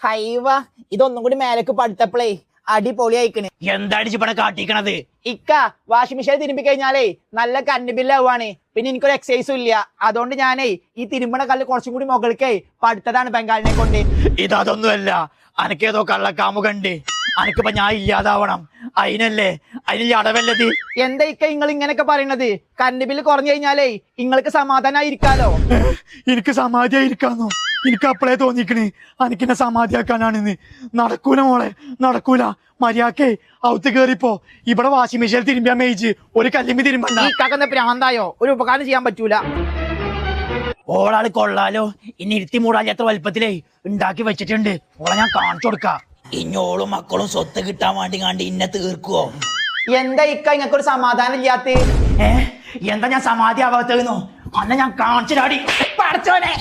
ഹൈവ ഇതൊന്നും കൂടി മേലേക്ക് പടുത്തപ്പോളേ അടിപൊളി അയക്കണ്. എന്താണ് ഇവിടെ കാട്ടിക്കണത്? ഇക്ക വാഷിംഗ് മെഷീൻ തിരുമ്പി കഴിഞ്ഞാലേ നല്ല കറണ്ട് ബില്ലാവാണ്. പിന്നെ എനിക്കൊരു എക്സസൈസും ഇല്ല. അതുകൊണ്ട് ഞാനേ ഈ തിരുമ്പണ കല്ല് കുറച്ചും കൂടി മുകൾക്കേ പടുത്തതാണ് ബംഗാളിനെ കൊണ്ട്. ഇതൊന്നുമല്ല, അനക്കേതോ കള്ളക്കാമു കണ്ട് അനക്കിപ്പോ ഞാൻ ഇല്ലാതാവണം. അതിന് അടവല്ലത്. എന്താ ഇക്ക നിങ്ങൾ ഇങ്ങനെയൊക്കെ പറയണത്? കറണ്ട് ബില്ല് കുറഞ്ഞു കഴിഞ്ഞാലേ നിങ്ങൾക്ക് സമാധാനമായിരിക്കാലോ. എനിക്ക് സമാധിയായിരിക്കാന്നോ? എനിക്ക് അപ്പളേ തോന്നിക്കണ് എനിക്കെന്നെ സമാധിയാക്കാനാണെന്ന്. നടക്കൂല മോളെ, നടക്കൂല. മര്യാദക്കേ ഔത്ത് കേറിപ്പോ. ഇവിടെ വാഷിംഗ് മെഷീൻ തിരുമ്പിയാ മേയിച്ച് ഒരു കല്ലിമ്പി തിരുമ്പണ്ട. ഈ കാക്കുന്ന പ്രാന്തായോ? ഒരു ഉപകാരം ചെയ്യാൻ പറ്റൂല. ഓളാള് കൊള്ളാലോ. ഇനി ഇരുത്തി മൂടാലിയത്ര വലുപ്പത്തിലേ ഉണ്ടാക്കി വെച്ചിട്ടുണ്ട്. ഓളെ ഞാൻ കാണിച്ചു കൊടുക്കാം. ഇഞ്ഞോളും മക്കളും സ്വത്ത് കിട്ടാൻ വേണ്ടി കണ്ട് ഇന്നെ തീർക്കുവോ? എന്താ ഇക്ക ഇങ്ങക്കൊരു സമാധാനം ഇല്ലാത്ത? എന്താ ഞാൻ സമാധി ആവാത്തതെന്നോ? അന്ന ഞാൻ കാണിച്ചിടാടി. പഠിച്ചോനെ.